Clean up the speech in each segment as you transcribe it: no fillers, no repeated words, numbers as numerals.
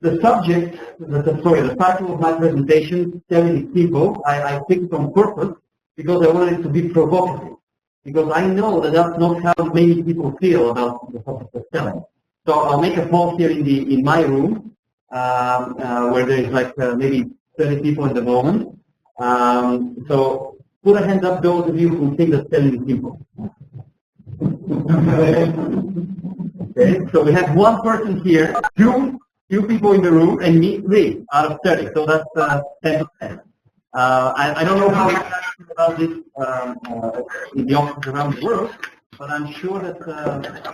the subject, the title of my presentation, Selling is Simple, I picked it on purpose because I wanted it to be provocative. Because I know that that's not how many people feel about the topic of selling. So I'll make a poll here in my room, where there is like maybe 30 people in the moment. So put a hand up, those of you who think that selling is simple. Okay, so we have one person here, two people in the room, and me, 3 out of 30. So that's 10%. I don't know how much about this in the offices around the world, but I'm sure that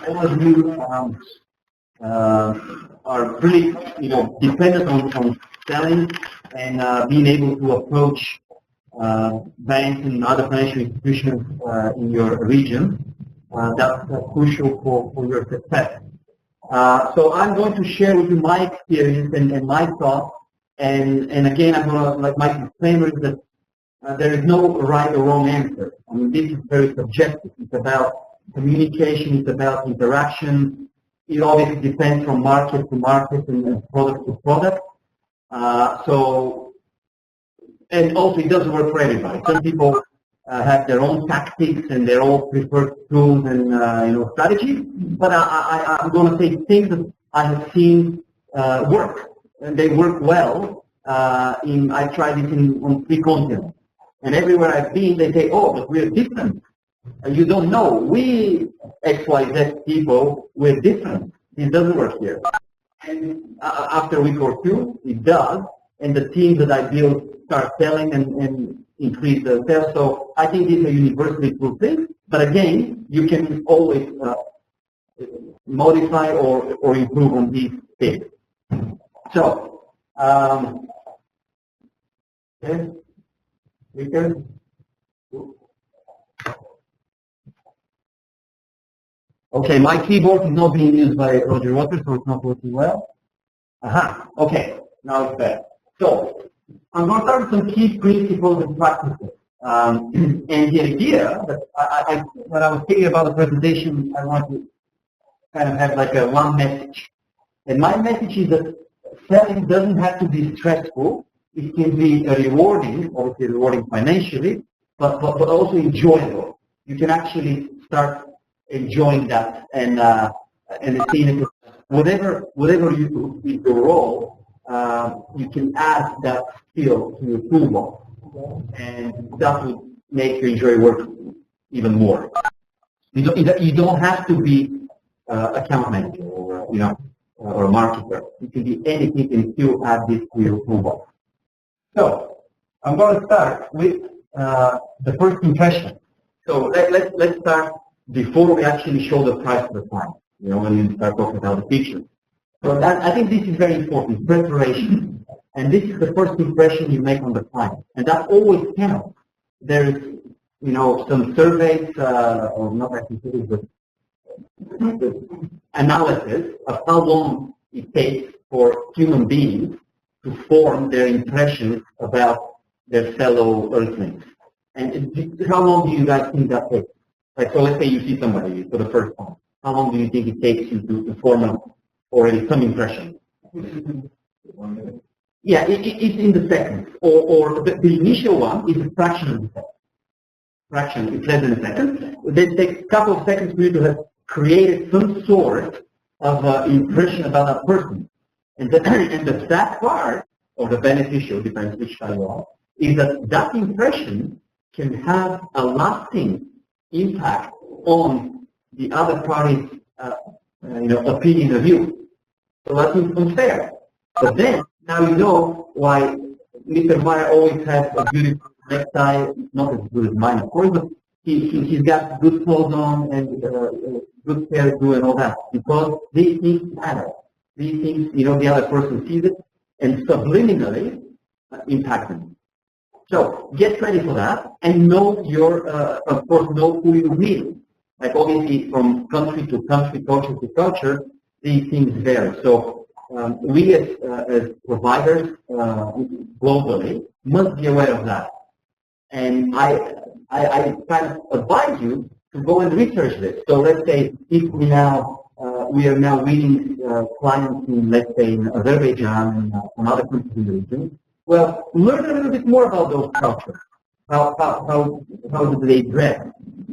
all of you are really, dependent on selling and being able to approach banks and other financial institutions in your region. That's crucial for your success. So I'm going to share with you my experience and my thoughts. And again, I'm going to, like my disclaimer is that there is no right or wrong answer. I mean, this is very subjective. It's about communication. It's about interaction. It obviously depends from market to market and product to product. And also it doesn't work for everybody. Some people have their own tactics and their own preferred tools and strategies. But I'm going to say things that I have seen work. And they work well. I tried it on 3 continents. And everywhere I've been, they say, oh, but we're different. You don't know. We XYZ people, we're different. It doesn't work here. And after a week or 2, it does. And the teams that I build start selling and increase the sales. So I think this is a universally true thing. But again, you can always modify or improve on these things. So, okay, we can. Okay, my keyboard is not being used by Roger Waters, so it's not working well. Aha, okay, now it's better. So, I'm going to start with some key principles and practices. And the idea that when I was thinking about the presentation, I want to kind of have like one message. And my message is that selling doesn't have to be stressful. It can be rewarding, obviously rewarding financially, but also enjoyable. You can actually start enjoying that and seeing it. Whatever you is your role, you can add that skill to your toolbox, and that will make you enjoy work even more. You don't have to be account manager or a marketer. You can be anything and still add this to your toolbox. So I'm going to start with the first impression. So let's start before we actually show the price to the client. When you start talking about the features. So I think this is very important, preparation. And this is the first impression you make on the client. And that always counts. There is, some surveys, or not actually surveys, but analysis of how long it takes for human beings to form their impressions about their fellow earthlings. And how long do you guys think that takes? Like, so let's say you see somebody for the first time. How long do you think it takes you to form already some impression? 1 minute. Yeah, it's in the seconds. Or the initial one is a fraction of a second. Fraction, it's less than a second. Then it takes a couple of seconds for you to have created some sort of impression about that person. And the sad part, or the beneficial, depends which side you are, is that impression can have a lasting impact on the other party's opinion of you. So that's unfair. But then, now you know why Mr. Meyer always has a beautiful necktie, not as good as mine, of course, but he's got good clothes on and good hairdo and all that, because these things matter. These things, the other person sees it and subliminally impact them. So get ready for that and know of course, know who you meet. Like obviously from country to country, culture to culture, these things vary. So we as providers globally must be aware of that. And I kind of advise you to go and research this. So let's say if we now we are now winning clients in, let's say, in Azerbaijan and some other countries in the region. Well, learn a little bit more about those cultures. How do they dress?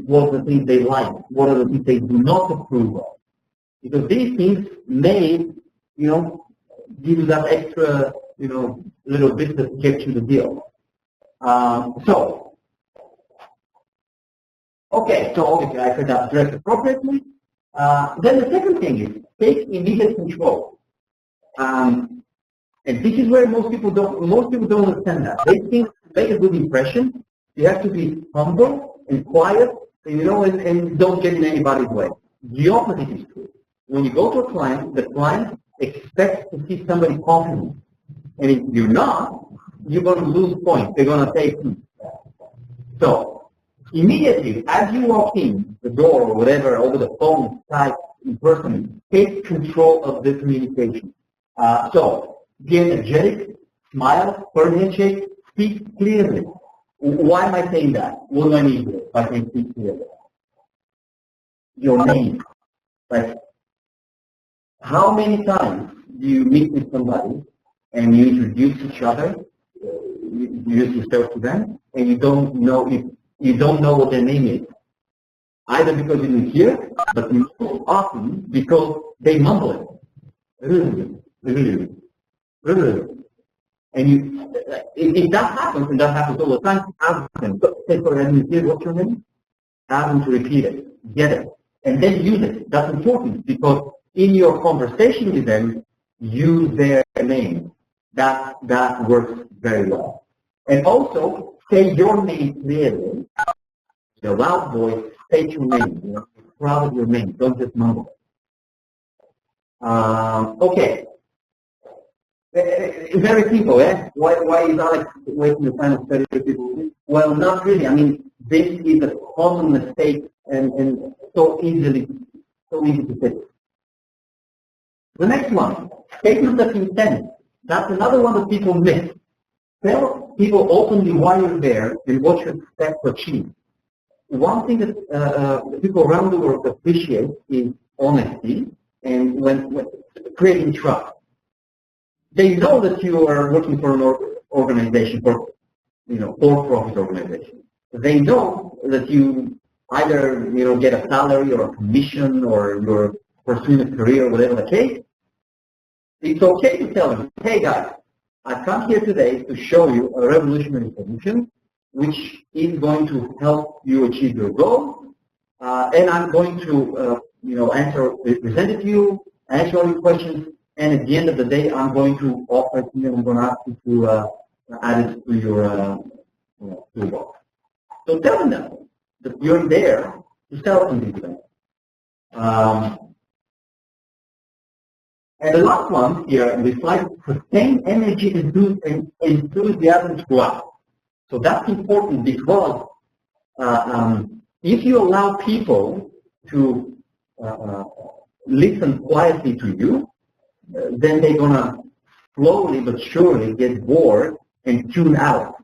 What are the things they like? What are the things they do not approve of? Because these things may, give you that extra, little bit that gets you the deal. Okay, so obviously I said that dress appropriately. Then the second thing is take immediate control. And this is where most people don't understand that. They think to make a good impression, you have to be humble and quiet, and don't get in anybody's way. The opposite is true. When you go to a client, the client expects to see somebody confident. And if you're not, you're going to lose points. They're going to take you. So, immediately, as you walk in the door or whatever, over the phone, Skype, in person, take control of the communication. So, be energetic, smile, firm handshake, speak clearly. Why am I saying that? What do I mean here by saying speak clearly? Your name. Like, how many times do you meet with somebody and you introduce each other, you introduce yourself to them, and you don't know what their name is? Either because you didn't hear, but most often because they mumble it. And if that happens, and that happens all the time, ask them, say for example, what's your name? Ask them to repeat it, get it, and then use it. That's important because in your conversation with them, use their name. That works very well. And also, say your name clearly. In a loud voice, state your name. You're proud of your name. Don't just mumble. Okay. Very simple, eh? Why is Alex wasting the time of studying people? Well, not really. I mean, this is a common mistake and so easy to fix. The next one, statement of intent. That's another one that people miss. Tell people openly why you're there and what you expect to achieve. One thing that people around the world appreciate is honesty and when creating trust. They know that you are working for an organization, for-profit organization. They know that you either get a salary or a commission or you're pursuing a career or whatever the case. It's okay to tell them, hey guys, I've come here today to show you a revolutionary solution which is going to help you achieve your goal, and I'm going to present it to you, answer all your questions, and at the end of the day, I'm going to offer it to you, I'm going to ask you to add it to your toolbox. So tell them that you're there to sell something to them. And the last one here, we slide, sustain energy and enthusiasm throughout. So that's important because if you allow people to listen quietly to you, then they're going to slowly but surely get bored and tune out.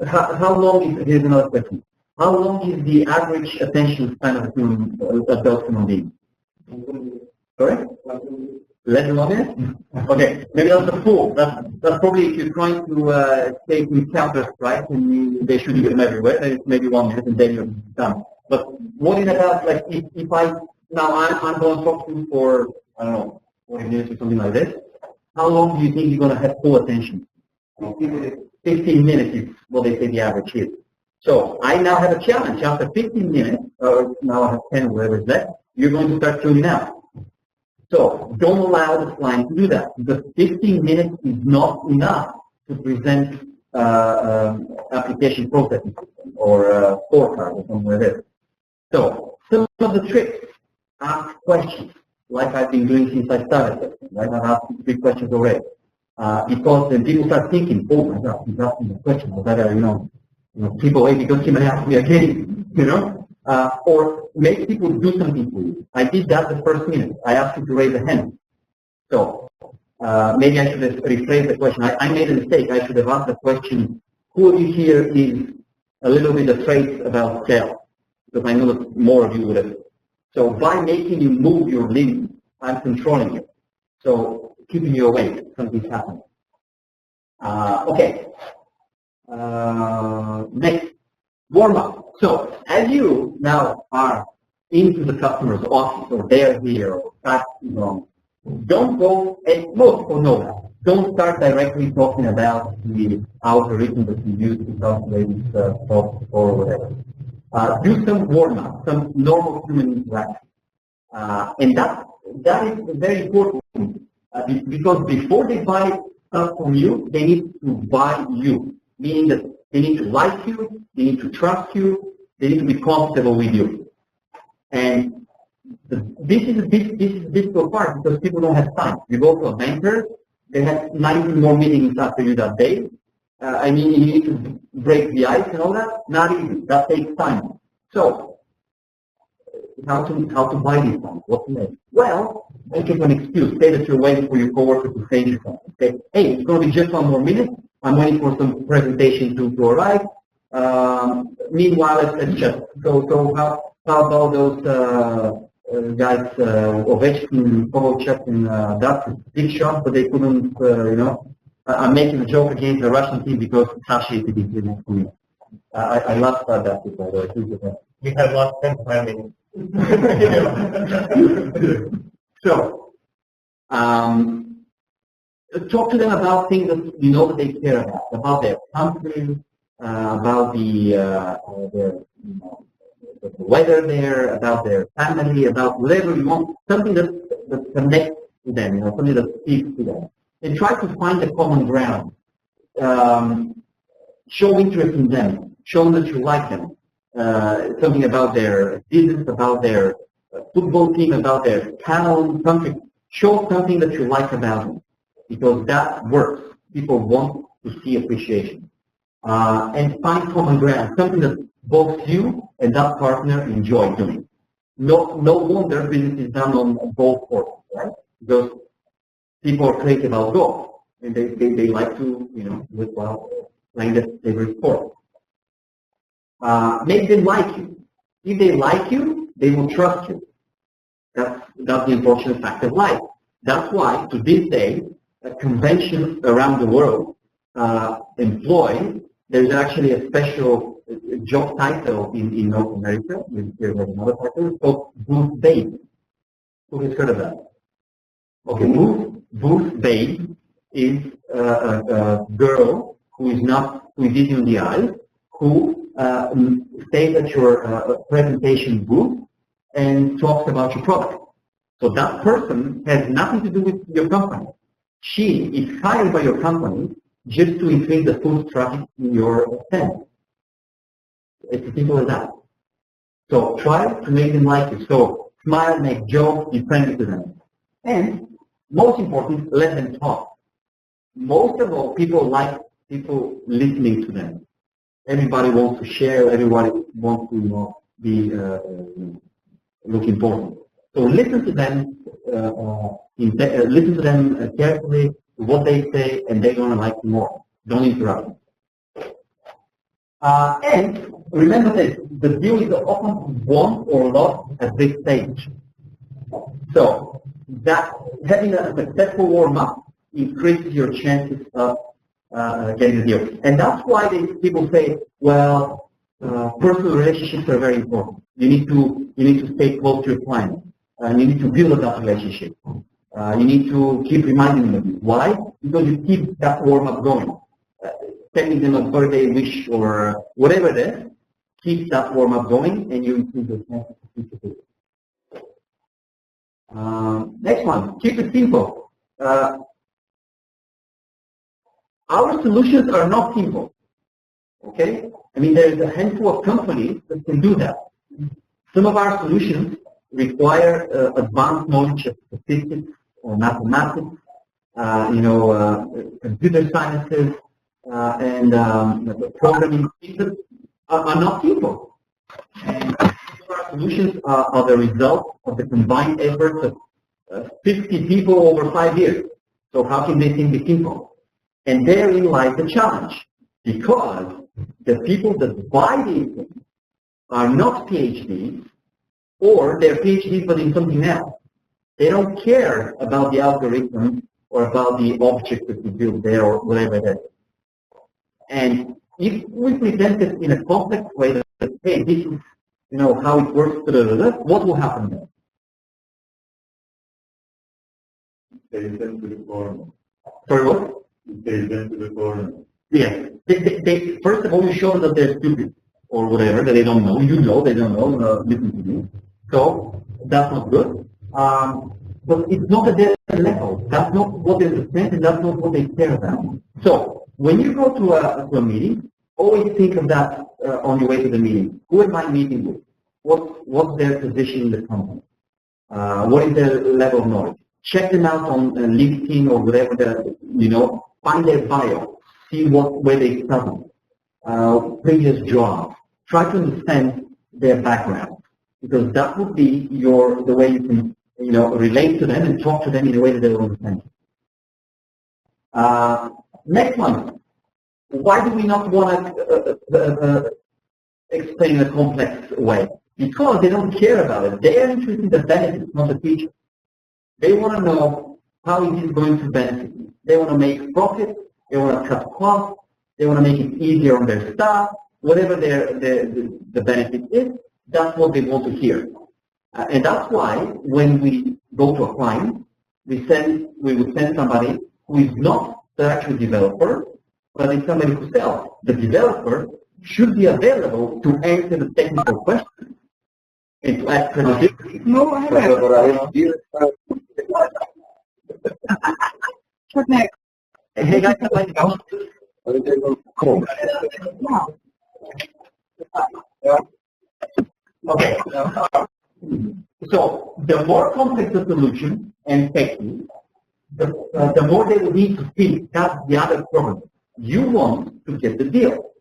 How long is, here's another question, how long is the average attention span of adult human being? Sorry? Less than 1 minute? Okay, maybe that's a fool. That's probably if you're trying to take encounters, right? And they shouldn't get them everywhere. Then it's maybe 1 minute and then you're done. But what is about, like, if I'm going to talk to you for, I don't know, 40 minutes or something like this, how long do you think you're going to have full attention? 15 minutes is what they say the average is. So I now have a challenge. After 15 minutes, or now I have 10, whatever is left, you're going to start tuning out. So don't allow the client to do that because 15 minutes is not enough to present application processing system or scorecard or something like this. So some of the tricks, ask questions like I've been doing since I started. Right? I've asked 3 questions already. Because then people start thinking, oh my God, he's asking a question. I better, people wait because he may ask me again, or make people do something for you. I did that the first minute. I asked you to raise a hand. So maybe I should have rephrased the question. I made a mistake. I should have asked the question, who of you here is a little bit afraid about sales? Because I know that more of you would have. So by making you move your limbs I'm controlling you. So keeping you awake, something's happening. Okay. Next, warm up. So as you now are into the customer's office, or they're here, or don't go, and most people know that. Don't start directly talking about the algorithm that you use to calculate this cost or whatever. Do some warm-up, some normal human interaction. And that is very important because before they buy stuff from you, they need to buy you, meaning that they need to like you, they need to trust you, they need to be comfortable with you. And this is a difficult part because people don't have time. You go to a banker, they have 90 more meetings after you that day. I mean, you need to break the ice and all that. Not easy. That takes time. So, how to buy these things? What to make? Well, make it an excuse. Say that you're waiting for your coworker to finish something. Say, hey, it's going to be just 1 more minute. I'm waiting for some presentation to arrive. Meanwhile, let's chat. So how about those guys, Ovechkin, Kovalchuk, and that big shot, but they couldn't, I'm making a joke against the Russian team because Sashi is next to me. I love that people, though. You had lost 10 planning. So, talk to them about things that you know that they care about their country, about the weather there, about their family, about whatever you want, something that connects to them, something that speaks to them. And try to find a common ground. Show interest in them. Show that you like them. Something about their business, about their football team, about their town, country. Show something that you like about them, because that works. People want to see appreciation. And find common ground, something that both you and that partner enjoy doing. No wonder business is done on golf courses, right? Because people are crazy about golf, and they like to, do it while playing their favorite sport. Make them like you. If they like you, they will trust you. That's the unfortunate fact of life. That's why, to this day, conventions around the world employ, there's actually a special job title in North America, there's another title, called Booth Babe. Who has heard of that? Okay, Booth Babe is a girl who is easy on the eyes, who stays at your presentation booth and talks about your product. So that person has nothing to do with your company. She is hired by your company just to increase the foot traffic in your tent. It's as simple as that. So try to make them like you. So smile, make jokes, be friendly to them. And most important, let them talk. Most of all, people like people listening to them. Everybody wants to share. Everybody wants to look important. So listen to them. Listen to them carefully. What they say, and they're going to like you more. Don't interrupt them. And remember that the deal is often won or lost at this stage. So that having a successful warm-up increases your chances of getting the deal. And that's why people say, well, personal relationships are very important. You need to stay close to your client. You need to build that relationship. You need to keep reminding them. Why? Because you keep that warm-up going. Sending them a birthday wish or whatever it is, keep that warm-up going, and you improve your chances of future business. Next one, keep it simple. Our solutions are not simple. Okay? I mean, there's a handful of companies that can do that. Some of our solutions require advanced knowledge of statistics or mathematics, computer sciences, and programming things are not simple. And our solutions are the result of the combined efforts of 50 people over 5 years. So how can they think be simple? And therein lies the challenge, because the people that buy these things are not PhDs, or they're PhDs but in something else. They don't care about the algorithm or about the object that you build there or whatever it is. And if we present it in a complex way that, hey, this is, how it works, what will happen then? They send to the corner. Sorry, what? They send to the corner. Yes. They, first of all, you show them that they're stupid or whatever, that they don't know. You know they don't know, listen to you. So that's not good. But it's not at their level. That's not what they understand, and that's not what they care about. So when you go to a meeting, always think of that on your way to the meeting. Who am I meeting with? What's their position in the company? What is their level of knowledge? Check them out on LinkedIn or whatever, find their bio, see where they studied, previous jobs. Try to understand their background, because that would be the way you can relate to them and talk to them in a way that they will understand. Next one. Why do we not want to explain in a complex way? Because they don't care about it. They are interested in the benefits, not the features. They want to know how it is going to benefit you. They want to make profit. They want to cut costs. They want to make it easier on their staff. Whatever the benefit is, that's what they want to hear. And that's why when we go to a client, we would send somebody who is not the actual developer, but it's somebody who sells. The developer should be available to answer the technical questions and to ask credibility. No, I haven't. What next? Hey guys, like, okay. So the more complex the solution and technique, the more they will need to think. That's the other problem. You want to get the deal.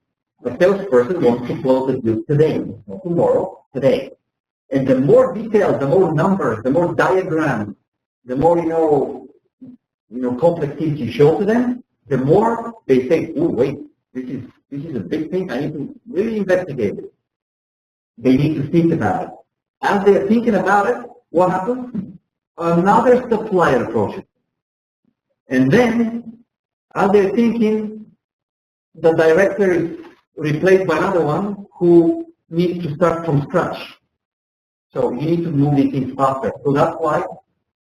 The salesperson wants to close the deal today, not tomorrow, today. And the more details, the more numbers, the more diagrams, the more complex things you show to them, the more they say, oh wait, this is a big thing. I need to really investigate it. They need to think about it. As they're thinking about it, what happens? Another supplier approaches. And then, as they're thinking, the director is replaced by another one who needs to start from scratch. So you need to move these things faster. So that's why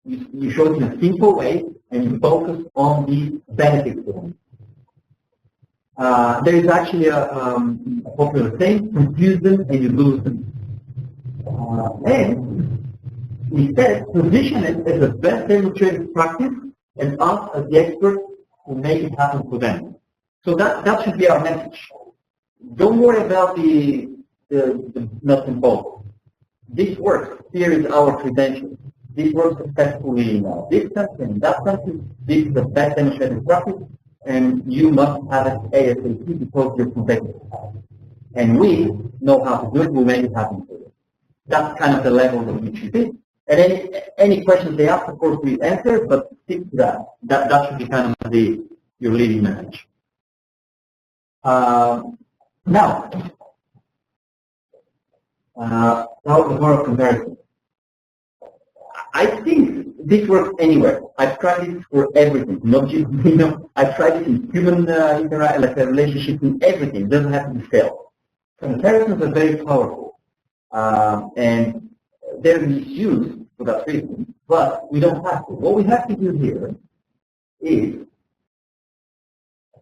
you show it in a simple way and you focus on the benefits of them. There is actually a popular saying, confuse them and you lose them. And instead, position it as the best demonstrated practice and us as the experts who make it happen for them. So that should be our message. Don't worry about the nuts and bolts. This works. Here is our credentials. This works successfully in this country and that country. This is the best demonstrated practice, and you must have it ASAP because your competitors have it. And we know how to do it. We'll make it happen for you. That's kind of the level that we should be. And any questions they ask, of course, we answer, but stick to that. That should be kind of your leading message. Now, how the moral comparison. I think this works anywhere. I've tried it for everything. Not just, I've tried it in human like a relationship in everything. It doesn't have to be sales. Comparisons are very powerful. And they're misused for that reason, but we don't have to. What we have to do here is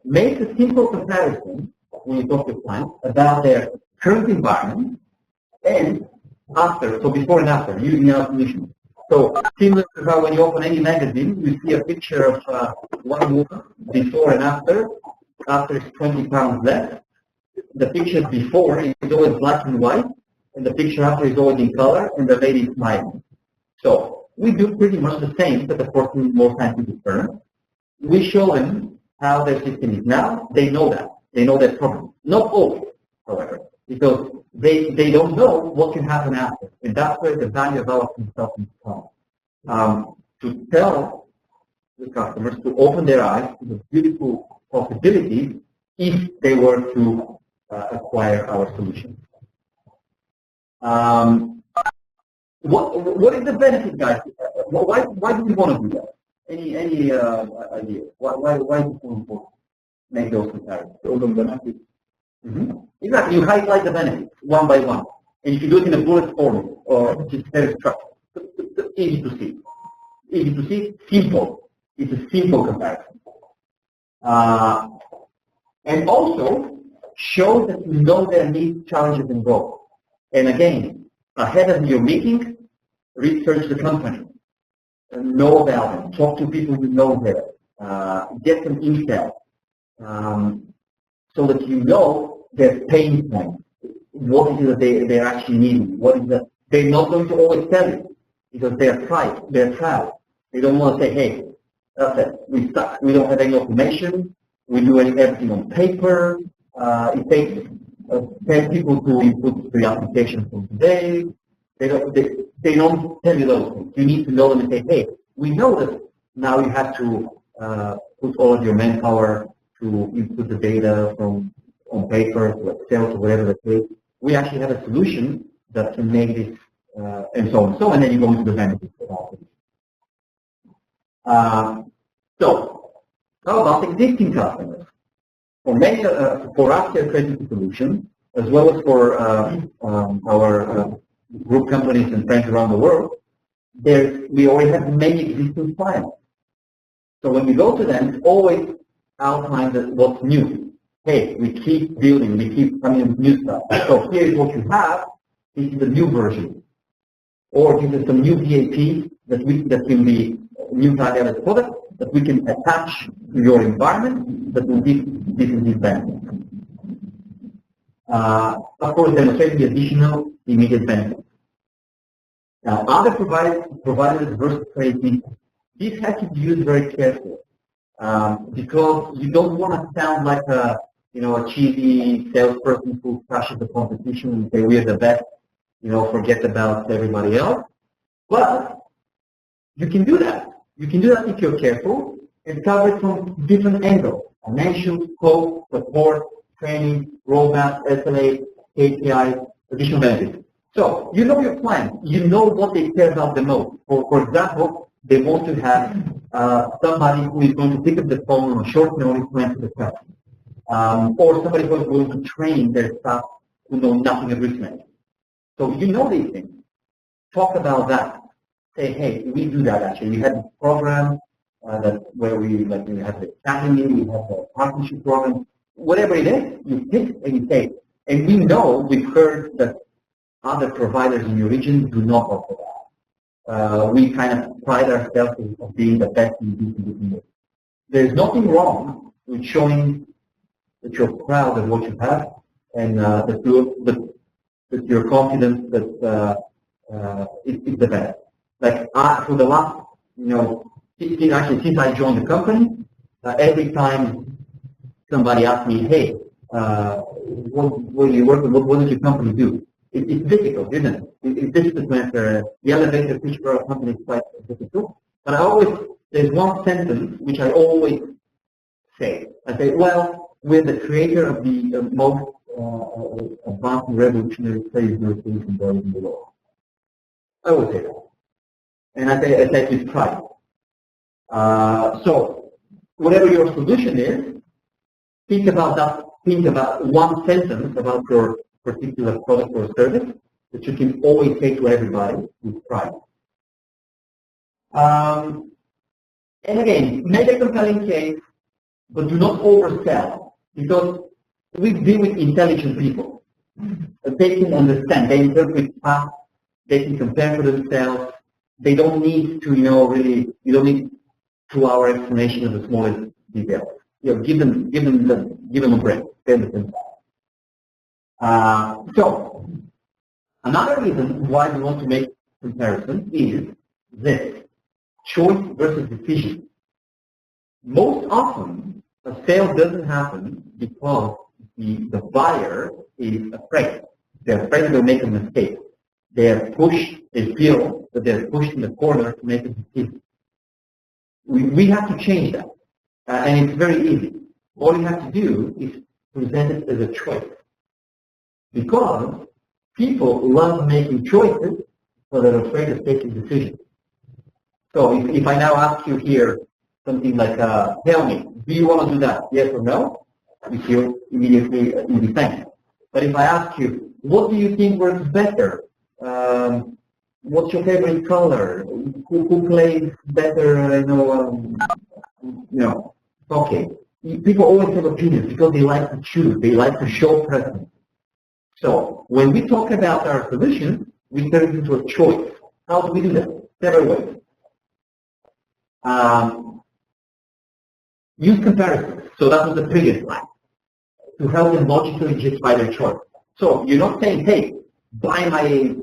make a simple comparison when you talk to clients about their current environment and after, so before and after, using our solution. So similar to how when you open any magazine, you see a picture of one woman before and after. After it's 20 pounds less. The picture before is always black and white, and the picture after is always in color, and the lady is smiling. So we do pretty much the same, but of course in more scientific terms. We show them how their system is now. They know that. They know their problem. Not always, however, because they don't know what can happen after. And that's where the value of our consultants comes. To tell the customers to open their eyes to the beautiful possibilities if they were to acquire our solution. What is the benefit, guys? why do we want to do that? Any idea? Why is it so important? Make those comparisons. All the benefits. Exactly. You highlight the benefits one by one, and if you do it in a bullet form or just very structured, easy to see. Easy to see. Simple. It's a simple comparison. And also shows that you know their needs, challenges, and goals. And again, ahead of your meeting, research the company, know about them, talk to people you know there, get some intel, so that you know their pain points. What is it that they're actually needing? What is that? They're not going to always tell you because they're proud. They don't want to say, hey, that's it. We suck. We don't have any automation. We do everything on paper. It takes 10 people to input the application from today. They don't tell you those things. You need to know them and say, hey, we know that now you have to put all of your manpower to input the data from on paper to Excel to whatever the case. We actually have a solution that can make this and so on. So, and then you go into the benefits of our solution. So, how about existing customers? For many, for us, their Creditinfo solution, as well as for our group companies and friends around the world, we already have many existing clients. So when we go to them, always outline what's new. Hey, we keep building, we keep coming with new stuff. So here is what you have. This is the new version, or this is some new VAP that can be new value-added product that we can attach to your environment that will give this and this benefit. Of course, demonstrating the additional immediate benefits. Now, other providers versus Creditinfo. This has to be used very carefully because you don't want to sound like a cheesy salesperson who crushes the competition and say we're the best. Forget about everybody else. But you can do that. You can do that if you're careful and cover it from different angles: financial, scope, support, training, roadmap, SLA, KPIs, additional benefits. So you know your plan. You know what they care about the most. For example, they want to have somebody who is going to pick up the phone on a short notice to answer the question, or somebody who is going to train their staff who know nothing of risk management. So you know these things. Talk about that. Say, hey, we do that actually. We had this program where we have the academy, we have the partnership program, whatever it is, you pick and you say. And we know, we've heard that other providers in your region do not offer that. We kind of pride ourselves of being the best in this. There's nothing wrong with showing that you're proud of what you have and that you're confident that it's the best. Like for the last, since I joined the company, every time somebody asks me, hey, what do you work with? What does your company do? It's difficult, isn't it? It's difficult to answer. The elevator pitch for our company is quite difficult. But there's one sentence which I always say. I say, well, we're the creator of the most advanced and revolutionary credit solution in the world. I always say that. And I say it with pride. So, whatever your solution is, think about that. Think about one sentence about your particular product or service that you can always say to everybody with pride. And again, make a compelling case, but do not oversell, because we deal with intelligent people. They can understand, they interpret fast, they can compare for themselves. They don't need to, you don't need 2-hour explanation of the smallest details. Give them a break. So, another reason why we want to make comparison is this: choice versus decision. Most often, a sale doesn't happen because the buyer is afraid. They're afraid they'll make a mistake. They feel that they're pushed in the corner to make a decision. We have to change that. And it's very easy. All you have to do is present it as a choice. Because people love making choices, but they're afraid of taking decisions. So if I now ask you here something like, tell me, do you want to do that? Yes or no? You feel immediately in defense. But if I ask you, what do you think works better? What's your favorite color? Who plays better? Okay. People always have opinions because they like to choose. They like to show preference. So when we talk about our solutions, we turn it into a choice. How do we do that? Several ways. Use comparisons. So that was the previous slide. To help them logically justify their choice. So you're not saying, hey, buy my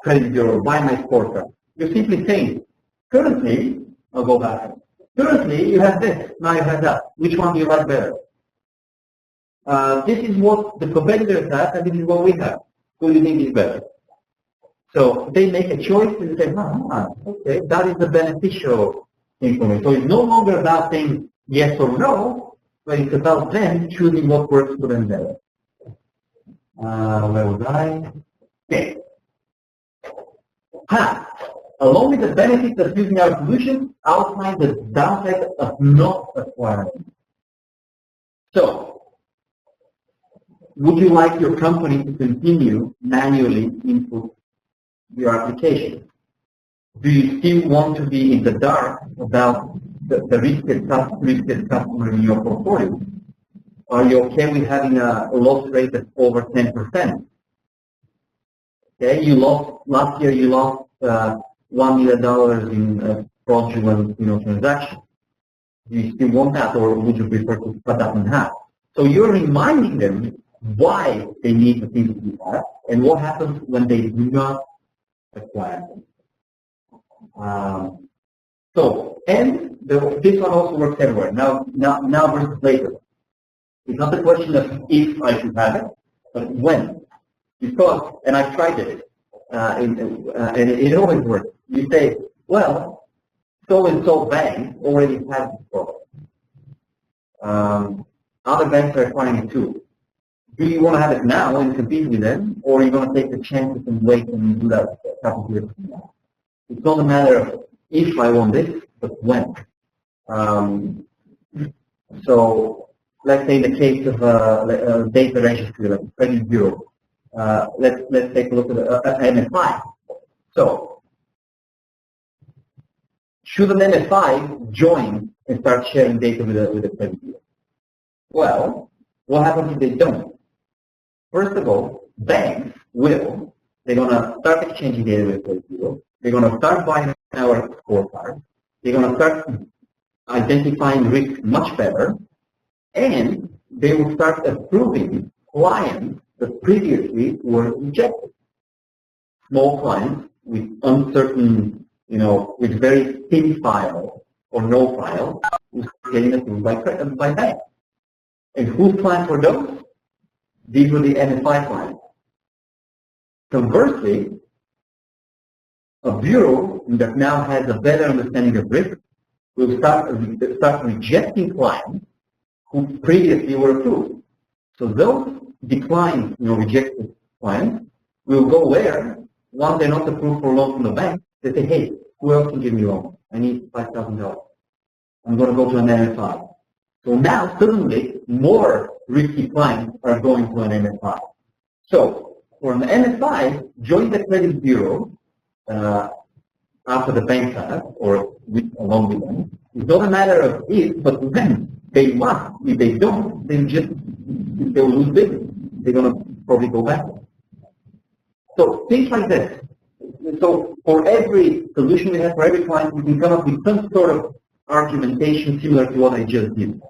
credit bureau, buy my scorecard. You're simply saying, currently, I'll go back. Currently, you have this, now you have that. Which one do you like better? This is what the competitors have, and this is what we have. Who do you think is better? So they make a choice and say, okay, that is the beneficial thing for me. So it's no longer about saying yes or no, but it's about them choosing what works for them better. Where was I? Okay. Along with the benefits of using our solution, outline the downside of not acquiring. So, would you like your company to continue manually input your application? Do you still want to be in the dark about the risky customer in your portfolio? Are you okay with having a loss rate of over 10%? Okay, last year you lost $1 million in fraudulent transactions. Do you still want that, or would you prefer to cut that in half? So you're reminding them why they need the things you have and what happens when they do not acquire them. This one also works everywhere. Now versus later. It's not a question of if I should have it, but when. Because, and I've tried it, and it always works. You say, well, so-and-so bank already has this product. Other banks are acquiring it too. Do you want to have it now and compete with them, or are you going to take the chances and wait and do that a couple of years from now? It's not a matter of if I want this, but when. So, let's say in the case of a data registry, like a credit bureau, let's take a look at MFI. So, should an MFI join and start sharing data with a credit bureau? Well, what happens if they don't? First of all, banks will. They're going to start exchanging data with credit bureau. They're going to start buying our scorecard. They're going to start identifying risk much better, and they will start approving clients that previously were rejected. Small clients with uncertain, with very thin file or no file, who's getting approved by banks. And whose clients were those? These were the MFI clients. Conversely, a bureau that now has a better understanding of risk will start rejecting clients who previously were approved. So those declined, rejected clients will go where? Once they're not approved for a loan from the bank, they say, hey, who else can give me a loan? I need $5,000. I'm going to go to an MFI. So now suddenly more risky clients are going to an MFI. So for an MFI, join the credit bureau after the bank have, or along with them. It's not a matter of if, but when. They must. If they don't, they'll lose business. They're going to probably go back. So things like this. So for every solution we have, for every client, we can come up with some sort of argumentation similar to what I just did.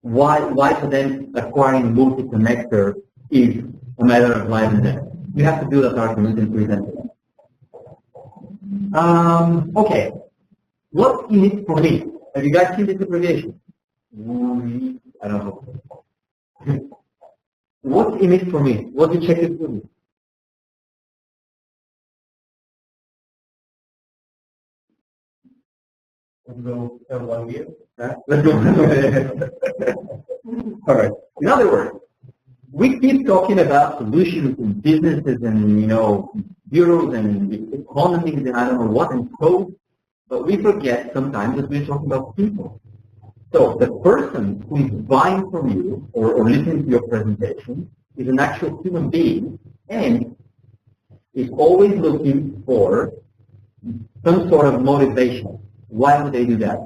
Why for them acquiring multi-connector is a matter of life and death. You have to build that argument and present it. Okay. What's in it for me? Have you guys seen this abbreviation? I don't know. What's in it for me? What do you check it for me? Let's go 1 year. Let's go. All right. In other words, we keep talking about solutions in businesses and bureaus and economies and I don't know what and code, But we forget sometimes that we're talking about people. So the person who is buying from you or listening to your presentation is an actual human being and is always looking for some sort of motivation. Why would they do that?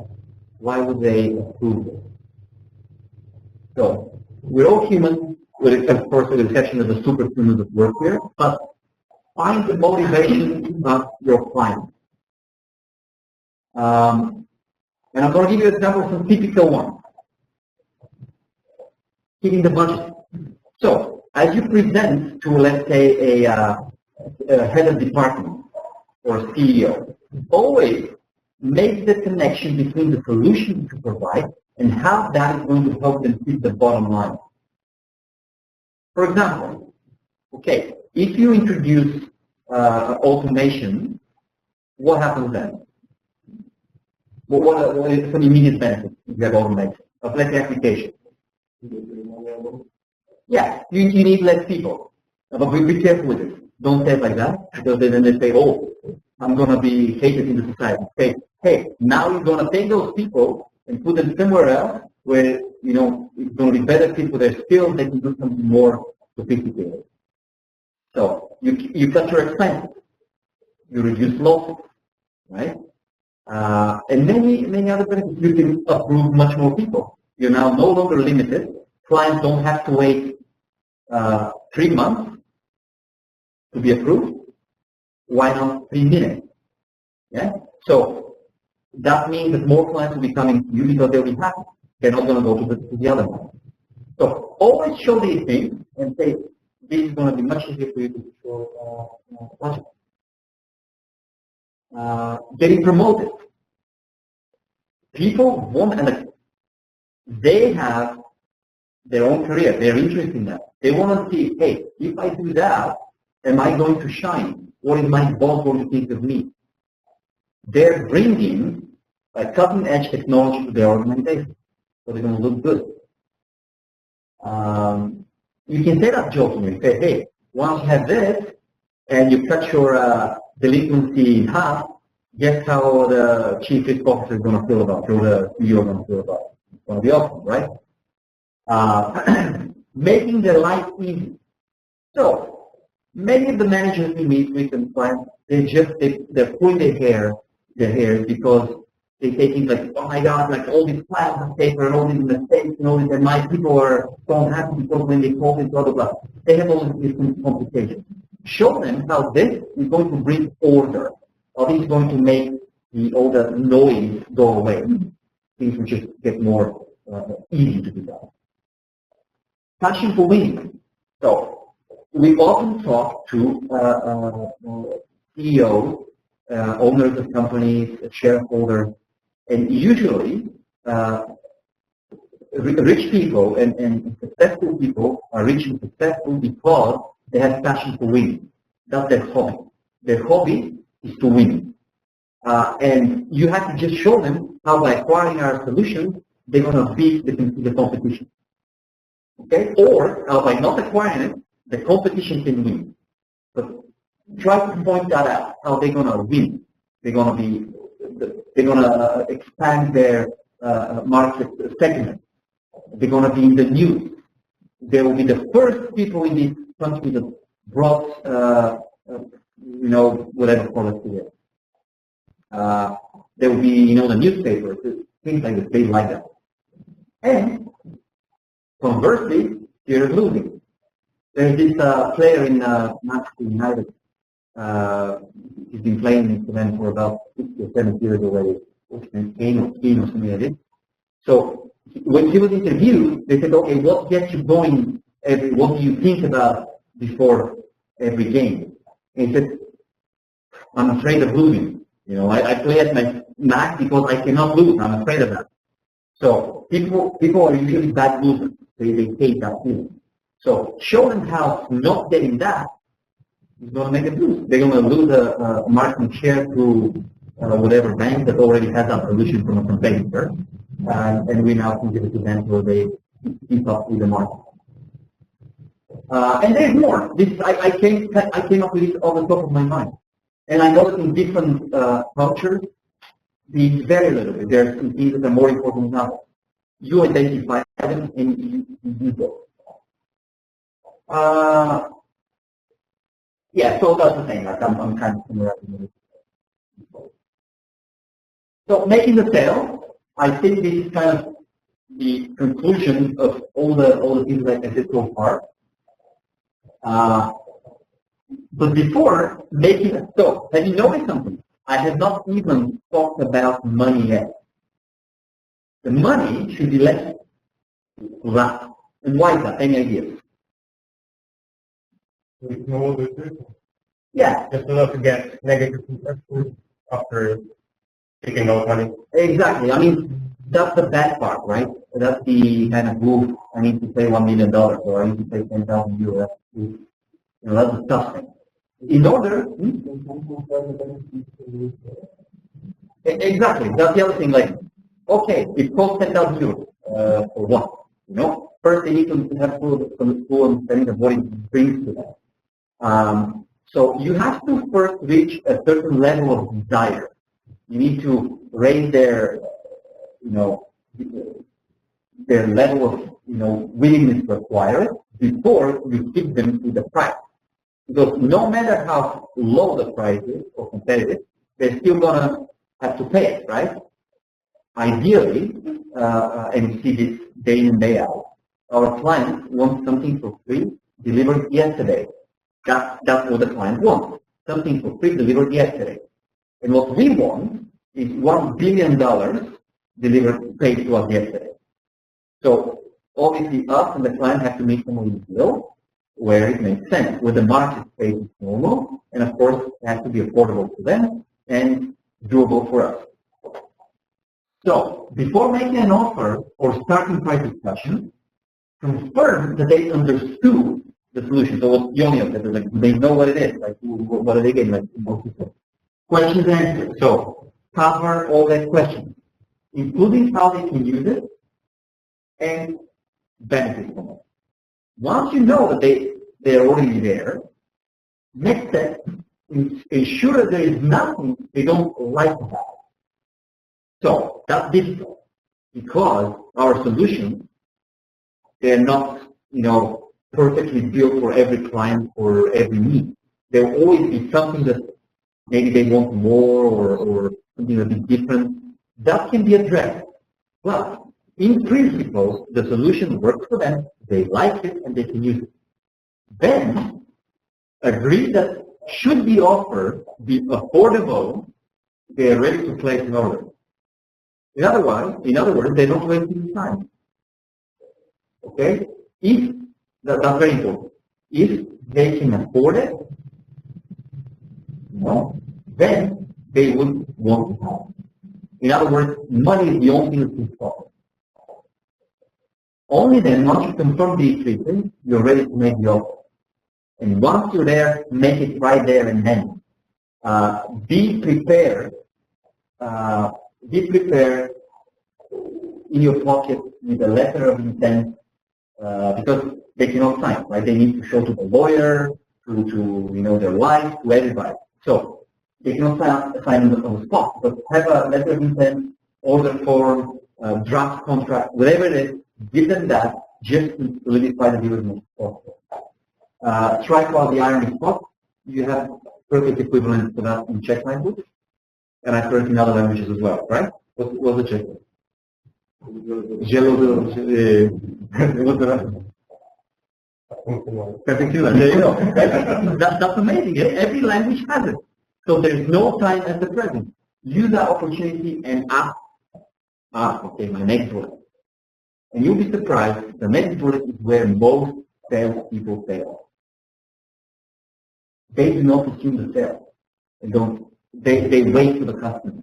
Why would they approve it? So we're all human, of course with the exception of the superhumans that work here, but find the motivation of your client. And I'm going to give you an example of some typical ones. Hitting the budget. So, as you present to, let's say, a head of department or CEO, always make the connection between the solution you provide and how that is going to help them hit the bottom line. For example, okay, if you introduce automation, what happens then? What is some immediate benefit if you have automation of less application? Yeah, you need less people. But be careful with it. Don't say it like that, because then they say, oh, I'm going to be hated in the society. Okay, hey, now you're going to take those people and put them somewhere else where, you know, it's going to be better people, their skills, they can do something more sophisticated. So you cut your expenses. You reduce losses, right? And many other benefits. You can approve much more people. You're now no longer limited. Clients don't have to wait 3 months to be approved. Why not 3 minutes? Yeah. So that means that more clients will be coming to you because they'll be happy. They're not going to go to the other one. So always show these things and say, this is going to be much easier for you to show budget. Getting promoted. People want, and they have their own career. They're interested in that. They want to see, hey, if I do that, am I going to shine? What is my boss going to think of me? They're bringing a cutting-edge technology to their organization, so they're going to look good. You can say that jokingly. Say, hey, once you have this, and you cut your delinquency in half, guess how the chief risk officer is going to feel about it, or the CEO is going to feel about it. It's going to be awesome, right? Making their life easy. So, many of the managers we meet with and clients, they're pulling their hair because they're taking like, oh my God, like all these plans on paper and all these mistakes and all this, and my people are so unhappy because when they call this, blah, blah, blah. They have all these complications. Show them how this is going to bring order, how this is going to make all the noise go away. Things will just get more easy to do that. Passion for winning. So we often talk to CEOs, owners of companies, shareholders, and usually rich people and successful people are rich and successful because they have passion for winning. That's their hobby. Their hobby is to win. And you have to just show them how by acquiring our solutions, they're going to beat the competition. Okay? Or by not acquiring it, the competition can win. But try to point that out, how they're going to win. They're going to expand their market segment. They're going to be in the news. They will be the first people in this country that brought, whatever product to it. There will be, the newspapers, things like this. They like that. And conversely, fear of losing. There's this player in Manchester United. He's been playing in Sudan for about 6 or 7 years already. Kane or something like this. So when he was interviewed, they said, okay, what gets you going? What do you think about before every game? And he said, I'm afraid of losing. I play at my max because I cannot lose. I'm afraid of that. So people are usually bad losers. They hate that feeling. So show them how not getting that is going to make them lose. They're going to lose a market share to whatever bank that already has that solution from a competitor. And we now can give it to them where they keep up with the market. And there's more. I came up with this off the top of my mind. And I know that in different cultures, The very little bit. There's some things that are more important than others. You identify them and you go. Yeah, so that's the thing. Like I'm kind of summarizing it. So making the sale, I think this is kind of the conclusion of all the things that I did so far. But before making a so have you noticed something? I have not even talked about money yet. The money should be less last. And why is that? Any ideas? No, Yeah, just not to get negative impressions after taking out money. exactly. I mean, that's the bad part, right? That's the kind of move. I need to pay $1 million or I need to pay 10,000 euros. That's the tough thing. In order, exactly. That's the other thing. Like, okay, it costs 10,000 euros for what? First they need to have full understanding of what it brings to them. So you have to first reach a certain level of desire. You need to raise their level of, willingness to acquire it before you keep them to the price. Because no matter how low the price is or competitive, they're still gonna have to pay it, right? Ideally, and you see this day in, day out, our clients want something for free delivered yesterday. That's what the client wants. Something for free delivered yesterday. And what we want is $1 billion delivered, paid to us yesterday. So obviously us and the client have to make some of the deal where it makes sense, where the market space is normal, and of course it has to be affordable to them and doable for us. So before making an offer or starting price discussion, confirm that they understood the solution. So what Yoni said, like, they know what it is, like what are they getting, like most people. Questions and answers. So cover all that questions, including how they can use it and benefit from it. Once you know that they're already there, next step is ensure that there is nothing they don't like about it. So that's difficult because our solutions, they're not, perfectly built for every client or every need. There will always be something that maybe they want more or something a bit different. That can be addressed. But in principle, the solution works for them, they like it, and they can use it. Then, agree that should the offer be affordable, they are ready to place an order. In other words, they don't waste any time. Okay? That's very important. If they can afford it, then they would want to have it. In other words, money is the only thing that can stop it. Only then, once you confirm these three things, you're ready to make the offer. And once you're there, make it right there and then. Be prepared. Be prepared in your pocket with a letter of intent because they cannot sign, right? They need to show to the lawyer, to their wife, to everybody. So they cannot sign on the spot, but have a letter of intent, order form, draft contract, whatever it is. Give them that just to solidify the deal as much as possible. Strike while the iron is hot. You have perfect equivalent for that in Czech language, and I've heard in other languages as well, right? What's the Czech? Perfect. There you go. That's amazing. Every language has it. So there's no time at the present. Use that opportunity and ask. Okay, my next word. And you'll be surprised, the next word is where most salespeople fail. They do not assume the sale. They wait for the customer.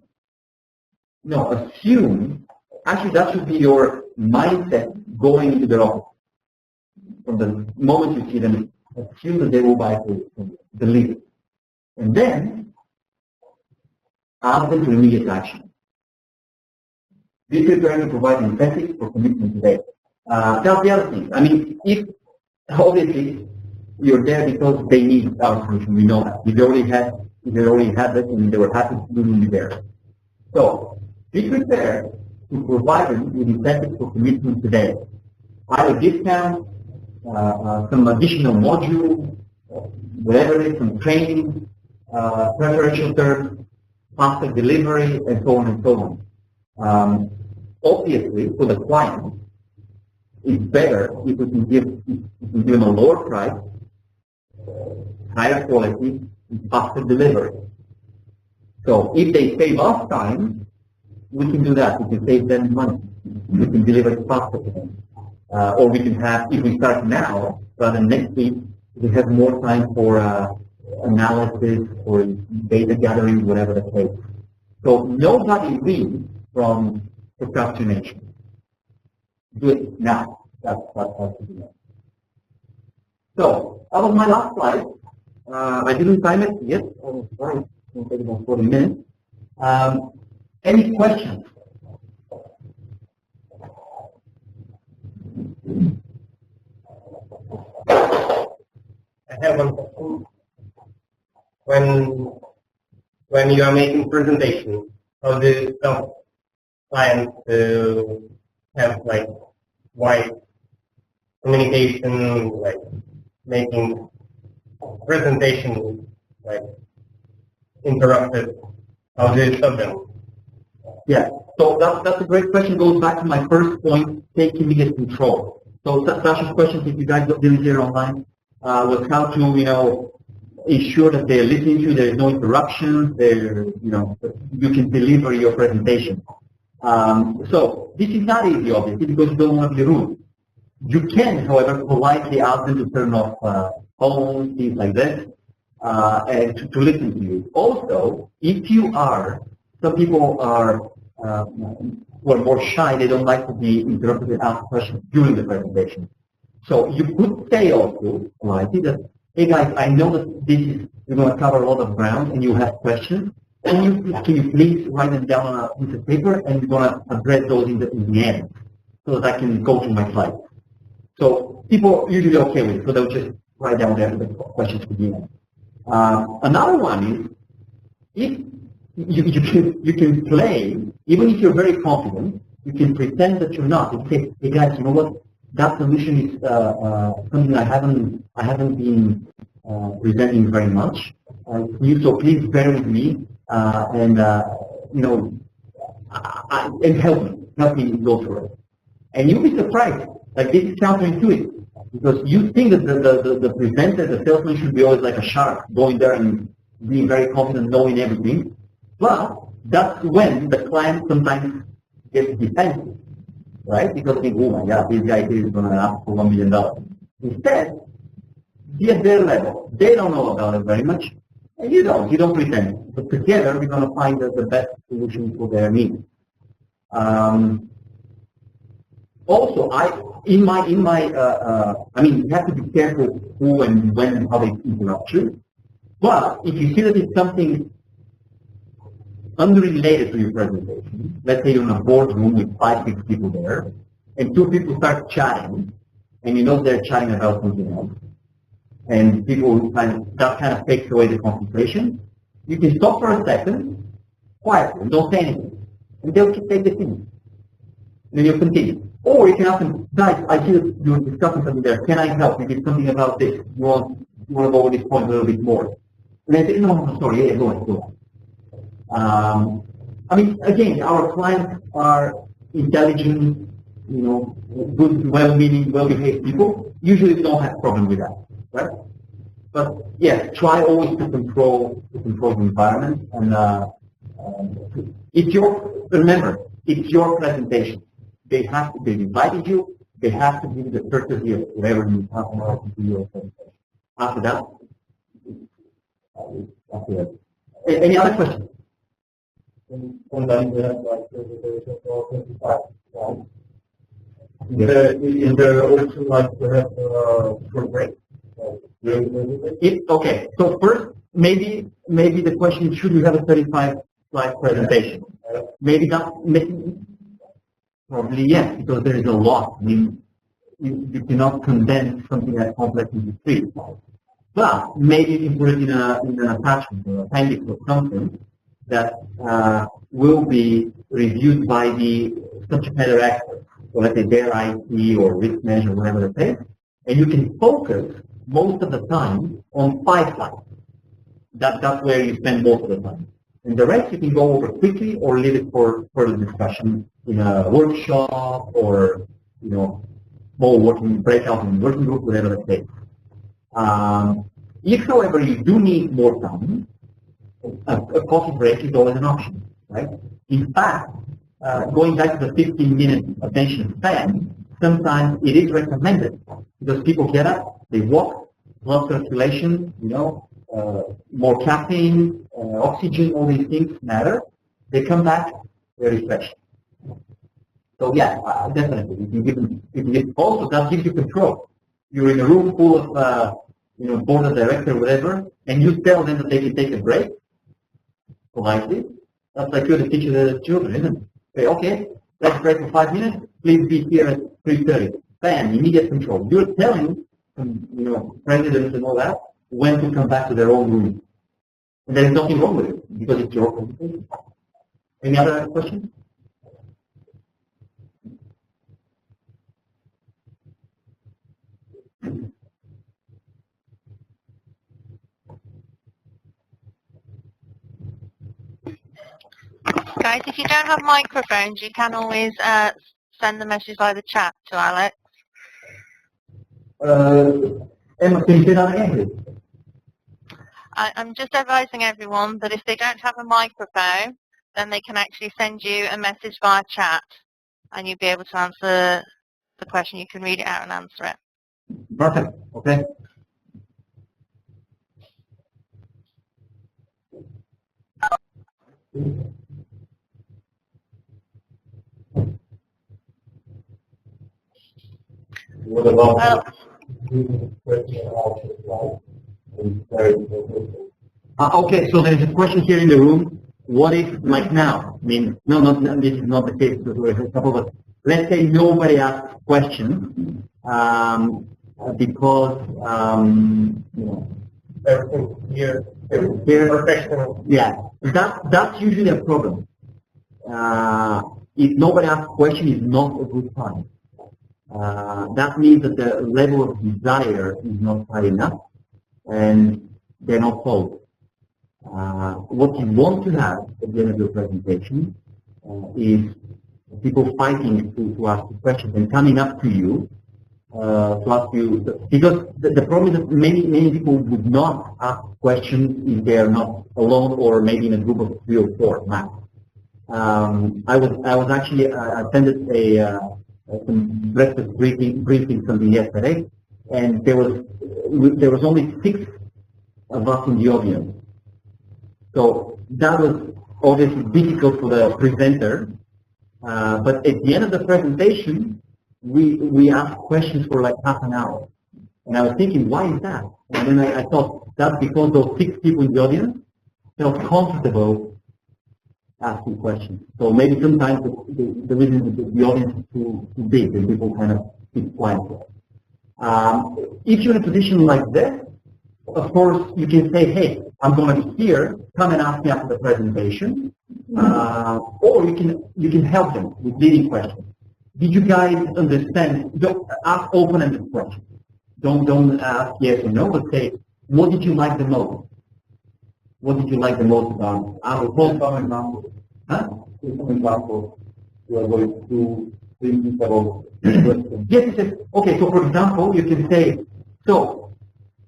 No, assume, actually that should be your mindset going into their office. From the moment you see them, assume that they will buy from you, believe it. And then, ask them to immediate action. Be prepared to provide incentives for commitment today. That's the other thing. I mean, if obviously you're there because they need our solution, we know that. If they already had it and they were happy to be there. So be prepared to provide them with incentives for commitment today. Either discount, some additional module, whatever it is, some training, preferential terms, faster delivery, and so on and so on. Obviously, for the client, it's better if we can give them a lower price, higher quality, and faster delivery. So if they save us time, we can do that. We can save them money. We can deliver it faster to them. Or we can have, if we start now, rather than next week, we have more time for analysis or data gathering, whatever the case. So nobody wins from procrastination. Do it now. That's how to do it. So that was my last slide. I didn't time it yet. Oh, sorry. It's going to take about 40 minutes. Any questions? I have one question. When you are making presentation, how do you tell clients to have like wide communication, like making presentation like interrupted? How do you stop them? Yeah, so that's a great question. Goes back to my first point, take immediate control. So Sasha's question, if you guys didn't hear online, was how to, ensure that they're listening to you, there's no interruptions, you can deliver your presentation. So this is not easy, obviously, because you don't want to be rude. You can, however, politely ask them to turn off phones, things like this, and to listen to you. Also, if you are, some people are who are more shy, they don't like to be interrupted and ask questions during the presentation. So you could say also, politely, that, hey guys, I know that we're going to cover a lot of ground and you have questions. Can you please write them down on a piece of paper and we're going to address those in the end so that I can go to my slides. So people are usually okay with it, so they'll just write down the questions for the end. Another one is, if you can play, even if you're very confident, you can pretend that you're not. You say, hey guys, you know what? That solution is something I haven't been presenting very much. So please bear with me and help me go through it. And you'll be surprised. Like, this is counterintuitive because you think that the presenter, the salesman, should be always like a shark, going there and being very confident, knowing everything. But that's when the client sometimes gets defensive. Right? Because they think, oh my God, this guy is going to ask for $1 million. Instead, be at their level. They don't know about it very much, and you don't pretend. But together, we're going to find the best solution for their needs. Also, you have to be careful who and when and how they interrupt you. But if you see that it's something unrelated to your presentation, let's say you're in a boardroom with 5-6 people there, and 2 people start chatting, and you know they're chatting about something else, and that kind of takes away the concentration, you can stop for a second, quietly, don't say anything, and they'll take the thing. And then you'll continue. Or you can ask them, guys, I see that you're discussing something there, can I help? Maybe it's something about this, you want to go over this point a little bit more. And they say, no, sorry, yeah, go on. Again, our clients are intelligent, good, well-meaning, well-behaved people. Usually we don't have a problem with that, right? But yeah, try always to control the environment. And remember, it's your presentation. They've invited you, they have to give you the courtesy of whatever you have to do your presentation. After that, any other questions? Sometimes we have like presentation for 25 slides. Is there also like to have short break? Okay, so first, maybe the question is, should we have a 35-slide presentation? Maybe not. Probably yes, because there is a lot. You cannot condense something that complex into 3 slides. But maybe you can put it in an attachment or appendix or something. that will be reviewed by the subject matter expert. So let's say their IT or risk manager, whatever it is, and you can focus most of the time on 5 slides. That's where you spend most of the time. And the rest you can go over quickly or leave it for further discussion in a workshop or, small working breakout in working group, whatever it is. If, however, you do need more time, a coffee break is always an option, right? In fact, going back to the 15-minute attention span, sometimes it is recommended because people get up, they walk, blood circulation, more caffeine, oxygen, all these things matter. They come back, they're refreshed. So yeah, definitely. Also, that gives you control. You're in a room full of, board of director, whatever, and you tell them that they can take a break, politely. That's like you're the teacher to the children, isn't it? Say, okay, let's break for 5 minutes. Please be here at 3:30. Bam, immediate control. You're telling, presidents and all that, when to come back to their own room. And there's nothing wrong with it, because it's your presentation. Any other questions? Guys, if you don't have microphones, you can always send the message via the chat to Alex. Emma, can you say that again, please? I'm just advising everyone that if they don't have a microphone, then they can actually send you a message via chat, and you'll be able to answer the question. You can read it out and answer it. Perfect. Okay. What about Well, Okay, so there's a question here in the room. What if, like now? I mean, no, this is not the case. There's a couple of, let's say nobody asks questions because, Everything here, professional. yeah, that's usually a problem. If nobody asks questions, it's not a good time. That means that the level of desire is not high enough, and they're not followed. What you want to have at the end of your presentation is people fighting to ask you questions and coming up to you to ask you, because the problem is that many people would not ask questions if they are not alone or maybe in a group of 3 or 4 max. I was actually attended some breakfast briefing something yesterday, and there was only 6 of us in the audience. So that was obviously difficult for the presenter, but at the end of the presentation, we asked questions for like half an hour. And I was thinking, why is that? And then I thought, that's because those 6 people in the audience felt comfortable asking questions. So maybe sometimes the reason is the audience is too big and people kind of keep quiet. If you're in a position like this, of course, you can say, hey, I'm going to be here, come and ask me after the presentation, or you can help them with leading questions. Did you guys understand? Don't ask open-ended questions. Don't ask yes or no, but say, what did you like the most? What did you like the most about? I will hold some examples. Huh? Some examples. You are going to think about questions. Yes. Okay. So, for example, you can say, so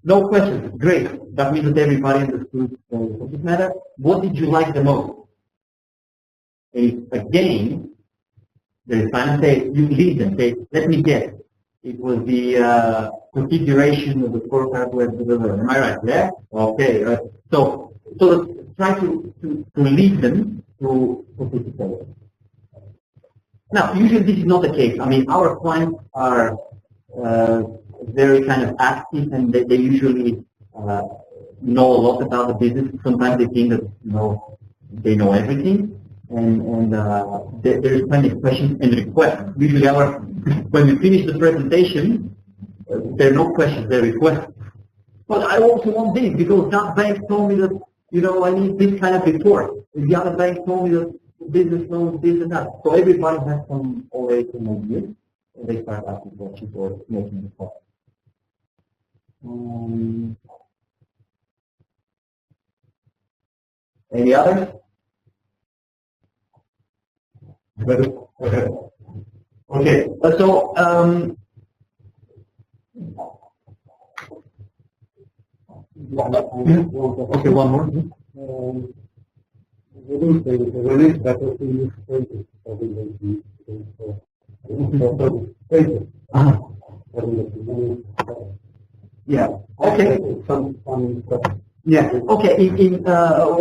no questions. Great. That means that everybody understood the subject matter. What did you like the most? And again, there is time to say, you lead them. Say, let me guess. It was the configuration of the scorecard web. Am I right? Yeah? Okay. So try to lead them to participate. Now, usually this is not the case. I mean, our clients are very kind of active, and they usually know a lot about the business. Sometimes they think that they know everything, and there's plenty of questions and requests. Usually, when we finish the presentation, there are no questions, there are requests. But I also want this because that bank told me that I need this kind of report. The other bank told me that business loans, this and that. So everybody has some already some ideas, and they start asking questions or making the call. Any others? Okay, so okay, one more. Release better to use pages pages. Yeah. Okay. Yeah. Okay.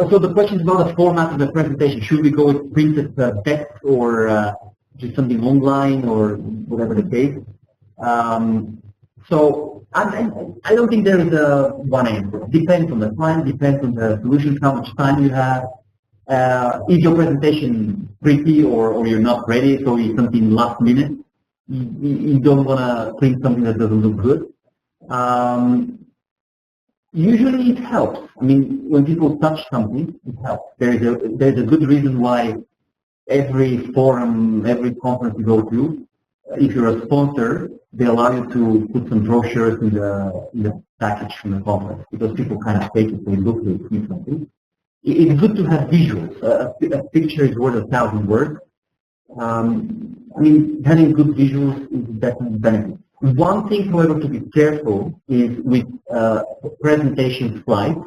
So the question is about the format of the presentation. Should we go with printed text or just something online or whatever the case? So I don't think there is a one answer. Depends on the client, depends on the solution, how much time you have. Is your presentation pretty or you're not ready, so it's something last minute? You don't want to print something that doesn't look good. Usually it helps. I mean, when people touch something, it helps. There's a good reason why every forum, every conference you go to, if you're a sponsor, they allow you to put some brochures in the package from the conference because people kind of take it, they look to see something. It's good to have visuals. A picture is worth 1,000 words. I mean, having good visuals is definitely benefit. One thing, however, to be careful is with presentation slides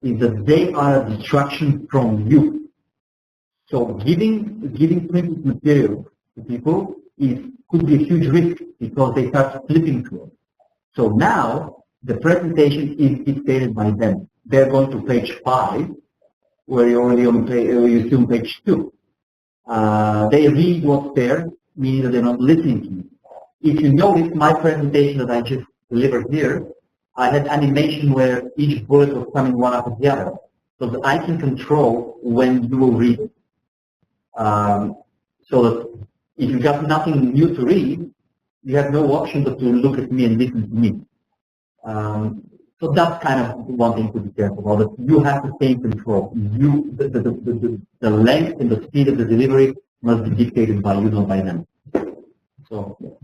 is that they are a distraction from you. So giving printed material to people could be a huge risk because they start flipping through it. So now the presentation is dictated by them. They're going to page 5, where you're already on you're still on page 2. They read what's there, meaning that they're not listening to you. If you notice my presentation that I just delivered here, I had animation where each bullet was coming one after the other, so that I can control when you will read it. So that if you got nothing new to read, you have no option but to look at me and listen to me. So that's kind of one thing to be careful about. That you have to stay in control. The length and the speed of the delivery must be dictated by you, not by them. So. Yeah.